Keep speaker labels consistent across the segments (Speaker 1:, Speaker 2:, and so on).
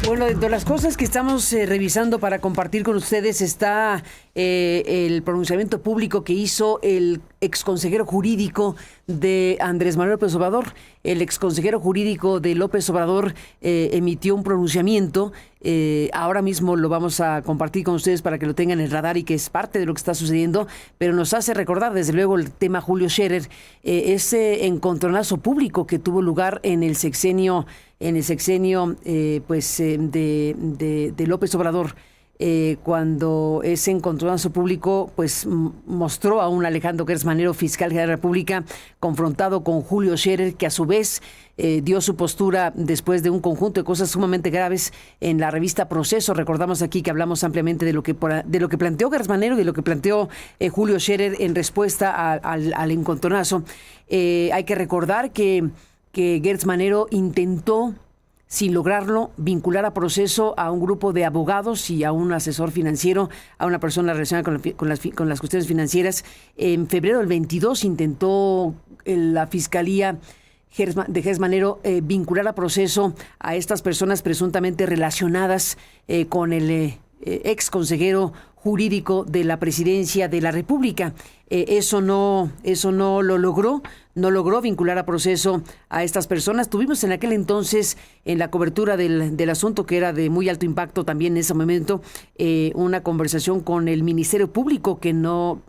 Speaker 1: Bueno, de las cosas que estamos revisando para compartir con ustedes está el pronunciamiento público que hizo el exconsejero jurídico de Andrés Manuel López Obrador. El exconsejero jurídico de López Obrador emitió un pronunciamiento. Ahora mismo lo vamos a compartir con ustedes para que lo tengan en el radar y que es parte de lo que está sucediendo, pero nos hace recordar desde luego el tema Julio Scherer, ese encontronazo público que tuvo lugar en el sexenio de López Obrador, cuando ese encontronazo público pues mostró a un Alejandro Gertz Manero, fiscal general de la República, confrontado con Julio Scherer, que a su vez dio su postura después de un conjunto de cosas sumamente graves en la revista Proceso. Recordamos aquí que hablamos ampliamente de lo que planteó Gertz Manero y de lo que planteó Julio Scherer en respuesta al encontronazo. Hay que recordar que Gertz Manero intentó, sin lograrlo, vincular a Proceso a un grupo de abogados y a un asesor financiero, a una persona relacionada con las cuestiones financieras. En febrero del 22 intentó la Fiscalía de Gertz Manero vincular a Proceso a estas personas presuntamente relacionadas con el ex consejero jurídico de la Presidencia de la República. Eso no lo logró. No logró vincular a Proceso a estas personas. Tuvimos en aquel entonces, en la cobertura del asunto, que era de muy alto impacto también en ese momento, una conversación con el Ministerio Público que no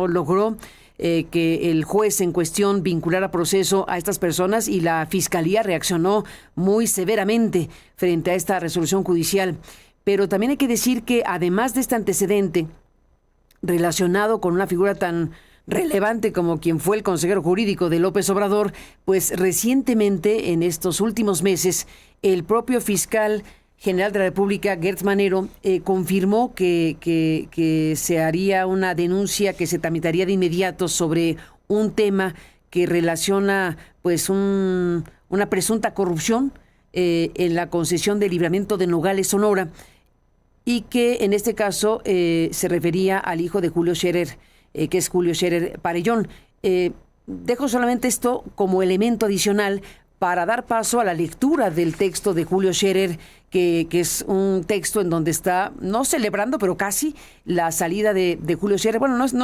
Speaker 1: logró que el juez en cuestión vinculara a Proceso a estas personas, y la Fiscalía reaccionó muy severamente frente a esta resolución judicial. Pero también hay que decir que además de este antecedente relacionado con una figura tan relevante como quien fue el consejero jurídico de López Obrador, pues recientemente, en estos últimos meses, el propio fiscal general de la República, Gertz Manero, confirmó que se haría una denuncia que se tramitaría de inmediato sobre un tema que relaciona pues una presunta corrupción en la concesión de Libramiento de Nogales, Sonora, y que en este caso se refería al hijo de Julio Scherer, que es Julio Scherer Parellón. Dejo solamente esto como elemento adicional para dar paso a la lectura del texto de Julio Scherer, que es un texto en donde está, no celebrando, pero casi, la salida de Julio Scherer. Bueno, no es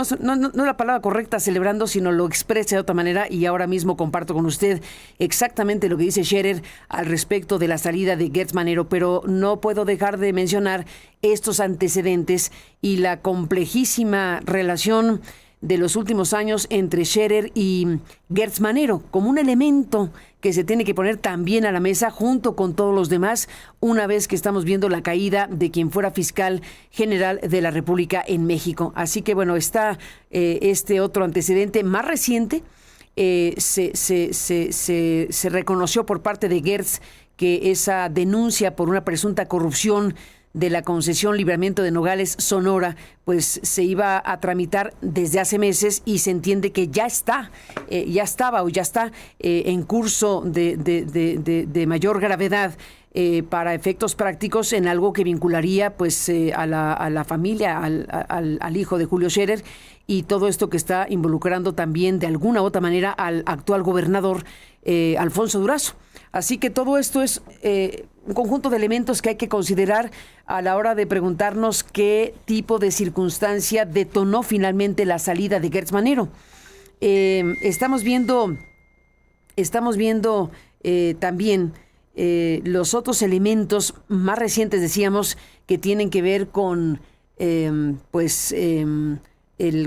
Speaker 1: la palabra correcta celebrando, sino lo expresa de otra manera, y ahora mismo comparto con usted exactamente lo que dice Scherer al respecto de la salida de Gertz Manero, pero no puedo dejar de mencionar estos antecedentes y la complejísima relación de los últimos años entre Scherer y Gertz Manero, como un elemento que se tiene que poner también a la mesa junto con todos los demás, una vez que estamos viendo la caída de quien fuera fiscal general de la República en México. Así que bueno, está este otro antecedente más reciente. Se reconoció por parte de Gertz que esa denuncia por una presunta corrupción de la concesión Libramiento de Nogales, Sonora, pues se iba a tramitar desde hace meses, y se entiende que ya está en curso de mayor gravedad para efectos prácticos, en algo que vincularía pues a la familia, al hijo de Julio Scherer, y todo esto que está involucrando también de alguna u otra manera al actual gobernador Alfonso Durazo. Así que todo esto es un conjunto de elementos que hay que considerar a la hora de preguntarnos qué tipo de circunstancia detonó finalmente la salida de Gertz Manero. Estamos viendo también los otros elementos más recientes, decíamos, que tienen que ver con el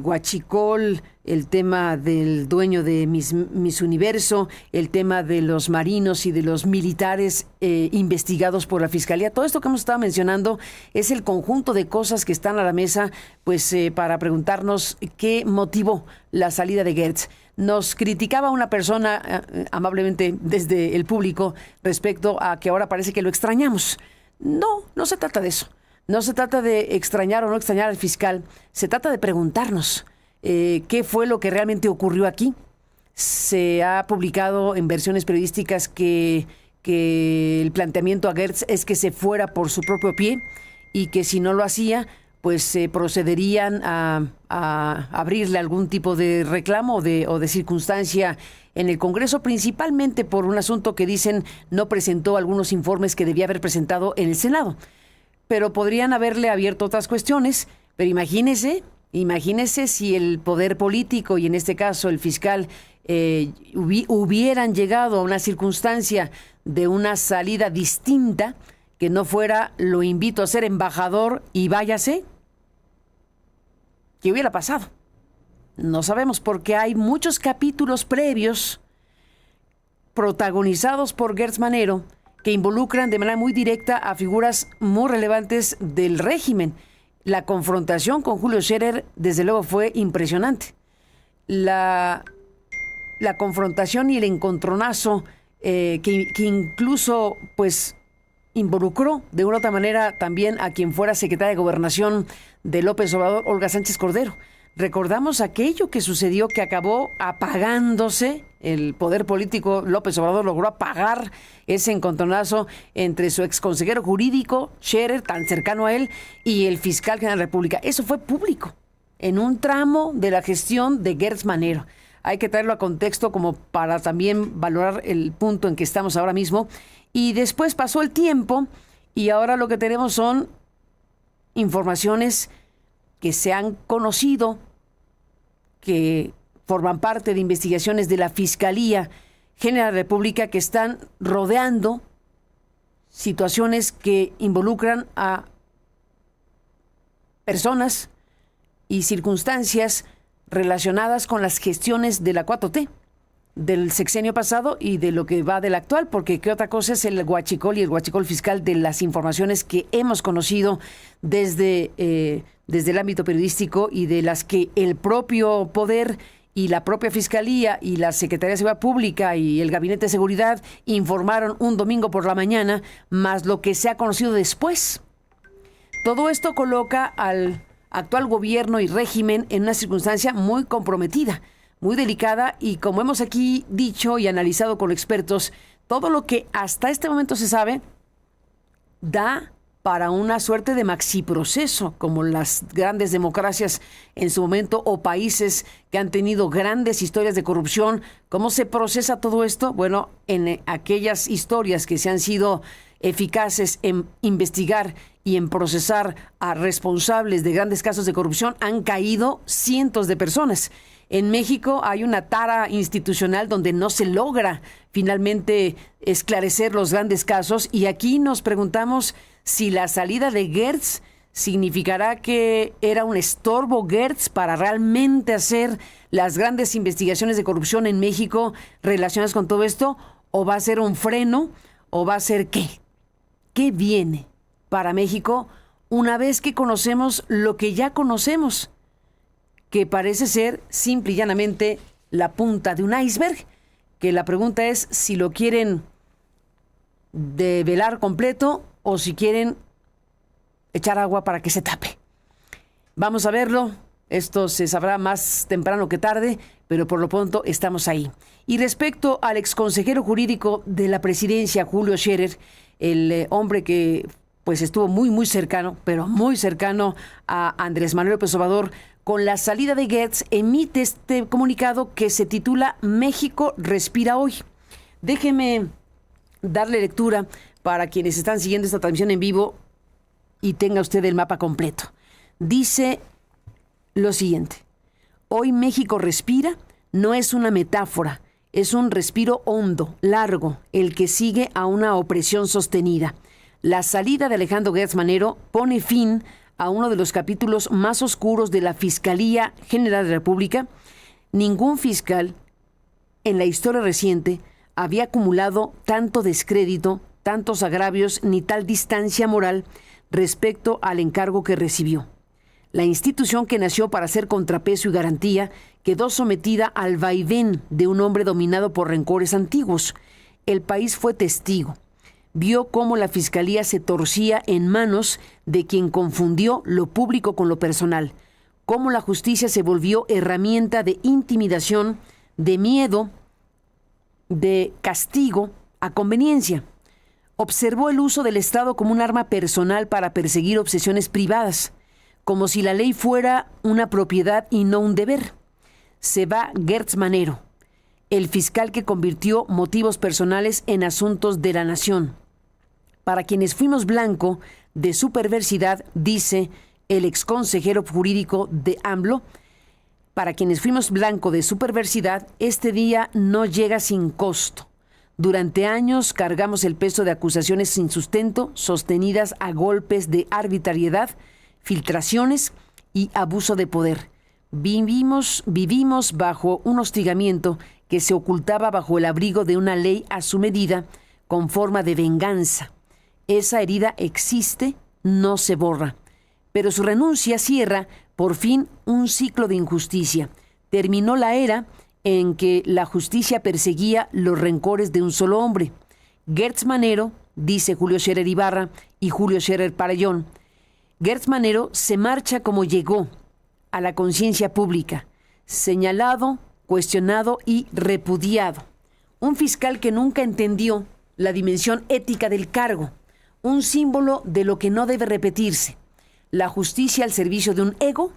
Speaker 1: huachicol, el tema del dueño de Miss Universo, el tema de los marinos y de los militares investigados por la Fiscalía. Todo esto que hemos estado mencionando es el conjunto de cosas que están a la mesa, pues para preguntarnos qué motivó la salida de Gertz. Nos criticaba una persona amablemente desde el público respecto a que ahora parece que lo extrañamos. No se trata de eso. No se trata de extrañar o no extrañar al fiscal, se trata de preguntarnos qué fue lo que realmente ocurrió aquí. Se ha publicado en versiones periodísticas que el planteamiento a Gertz es que se fuera por su propio pie, y que si no lo hacía, pues procederían a abrirle algún tipo de reclamo o de circunstancia en el Congreso, principalmente por un asunto que dicen no presentó algunos informes que debía haber presentado en el Senado. Pero podrían haberle abierto otras cuestiones, pero imagínese si el poder político, y en este caso el fiscal, hubieran llegado a una circunstancia de una salida distinta, que no fuera lo invito a ser embajador y váyase. ¿Qué hubiera pasado? No sabemos, porque hay muchos capítulos previos protagonizados por Gertz Manero que involucran de manera muy directa a figuras muy relevantes del régimen. La confrontación con Julio Scherer, desde luego, fue impresionante. La confrontación y el encontronazo que incluso, pues, involucró de una u otra manera también a quien fuera secretaria de Gobernación de López Obrador, Olga Sánchez Cordero. Recordamos aquello que sucedió, que acabó apagándose. El poder político López Obrador logró apagar ese encontronazo entre su exconsejero jurídico, Scherer, tan cercano a él, y el fiscal general de la República. Eso fue público, en un tramo de la gestión de Gertz Manero. Hay que traerlo a contexto como para también valorar el punto en que estamos ahora mismo. Y después pasó el tiempo y ahora lo que tenemos son informaciones que se han conocido, que forman parte de investigaciones de la Fiscalía General de la República, que están rodeando situaciones que involucran a personas y circunstancias relacionadas con las gestiones de la 4T, del sexenio pasado y de lo que va del actual, porque qué otra cosa es el huachicol y el huachicol fiscal de las informaciones que hemos conocido desde el ámbito periodístico y de las que el propio poder y la propia Fiscalía y la Secretaría de Seguridad Pública y el Gabinete de Seguridad informaron un domingo por la mañana, más lo que se ha conocido después. Todo esto coloca al actual gobierno y régimen en una circunstancia muy comprometida, muy delicada, y como hemos aquí dicho y analizado con expertos, todo lo que hasta este momento se sabe da para una suerte de maxiproceso, como las grandes democracias en su momento o países que han tenido grandes historias de corrupción. ¿Cómo se procesa todo esto? Bueno, en aquellas historias que se han sido eficaces en investigar y en procesar a responsables de grandes casos de corrupción, han caído cientos de personas. En México hay una tara institucional donde no se logra finalmente esclarecer los grandes casos, y aquí nos preguntamos si la salida de Gertz significará que era un estorbo Gertz para realmente hacer las grandes investigaciones de corrupción en México relacionadas con todo esto, o va a ser un freno, o va a ser ¿qué? ¿Qué viene para México una vez que conocemos lo que ya conocemos? Que parece ser simple y llanamente la punta de un iceberg, que la pregunta es si lo quieren develar completo o si quieren echar agua para que se tape. Vamos a verlo, esto se sabrá más temprano que tarde, pero por lo pronto estamos ahí. Y respecto al exconsejero jurídico de la presidencia, Julio Scherer, el hombre que pues estuvo muy cercano, pero muy cercano a Andrés Manuel López Obrador, con la salida de Gertz, emite este comunicado que se titula México respira hoy. Déjeme darle lectura para quienes están siguiendo esta transmisión en vivo y tenga usted el mapa completo. Dice lo siguiente: hoy México respira no es una metáfora, es un respiro hondo, largo, el que sigue a una opresión sostenida. La salida de Alejandro Gertz Manero pone fin a uno de los capítulos más oscuros de la Fiscalía General de la República. Ningún fiscal en la historia reciente había acumulado tanto descrédito, tantos agravios ni tal distancia moral respecto al encargo que recibió. La institución que nació para ser contrapeso y garantía quedó sometida al vaivén de un hombre dominado por rencores antiguos. El país fue testigo. Vio cómo la Fiscalía se torcía en manos de quien confundió lo público con lo personal, cómo la justicia se volvió herramienta de intimidación, de miedo, de castigo a conveniencia. Observó el uso del Estado como un arma personal para perseguir obsesiones privadas, como si la ley fuera una propiedad y no un deber. Se va Gertz Manero, el fiscal que convirtió motivos personales en asuntos de la nación. Para quienes fuimos blanco de su perversidad, dice el exconsejero jurídico de AMLO, para quienes fuimos blanco de su perversidad, este día no llega sin costo. Durante años cargamos el peso de acusaciones sin sustento, sostenidas a golpes de arbitrariedad, filtraciones y abuso de poder. Vivimos bajo un hostigamiento que se ocultaba bajo el abrigo de una ley a su medida, con forma de venganza. Esa herida existe, no se borra. Pero su renuncia cierra, por fin, un ciclo de injusticia. Terminó la era en que la justicia perseguía los rencores de un solo hombre. Gertz Manero, dice Julio Scherer Ibarra y Julio Scherer Parellón, Gertz Manero se marcha como llegó, a la conciencia pública, señalado, cuestionado y repudiado. Un fiscal que nunca entendió la dimensión ética del cargo, un símbolo de lo que no debe repetirse. La justicia al servicio de un ego,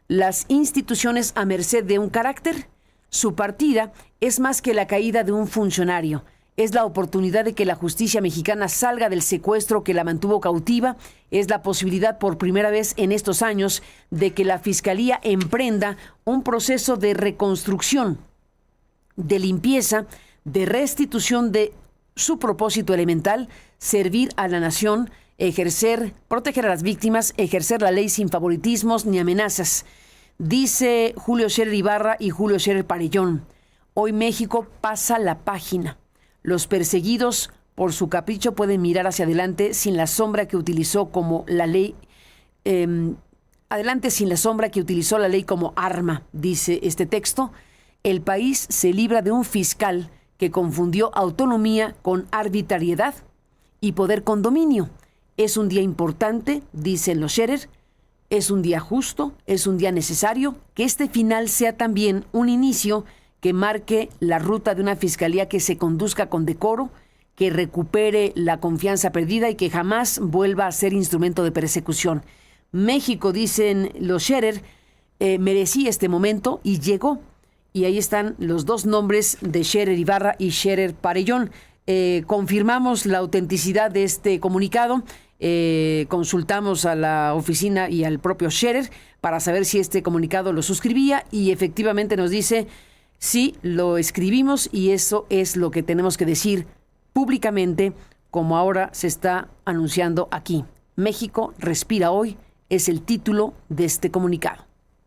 Speaker 1: las instituciones a merced de un carácter. Su partida es más que la caída de un funcionario. Es la oportunidad de que la justicia mexicana salga del secuestro que la mantuvo cautiva. Es la posibilidad por primera vez en estos años de que la Fiscalía emprenda un proceso de reconstrucción, de limpieza, de restitución de su propósito elemental, servir a la nación, proteger a las víctimas, ejercer la ley sin favoritismos ni amenazas. Dice Julio Scherer Ibarra y Julio Scherer Parellón, hoy México pasa la página. Los perseguidos por su capricho pueden mirar hacia adelante sin la sombra que utilizó como la ley, sin la sombra que utilizó la ley como arma, dice este texto. El país se libra de un fiscal que confundió autonomía con arbitrariedad y poder con dominio. Es un día importante, dicen los Scherer, es un día justo, es un día necesario, que este final sea también un inicio que marque la ruta de una fiscalía que se conduzca con decoro, que recupere la confianza perdida y que jamás vuelva a ser instrumento de persecución. México, dicen los Scherer, merecía este momento y llegó. Y ahí están los dos nombres de Scherer Ibarra y Scherer Parellón. Confirmamos la autenticidad de este comunicado. Consultamos a la oficina y al propio Scherer para saber si este comunicado lo suscribía y efectivamente nos dice sí, lo escribimos y eso es lo que tenemos que decir públicamente, como ahora se está anunciando aquí. México respira hoy es el título de este comunicado.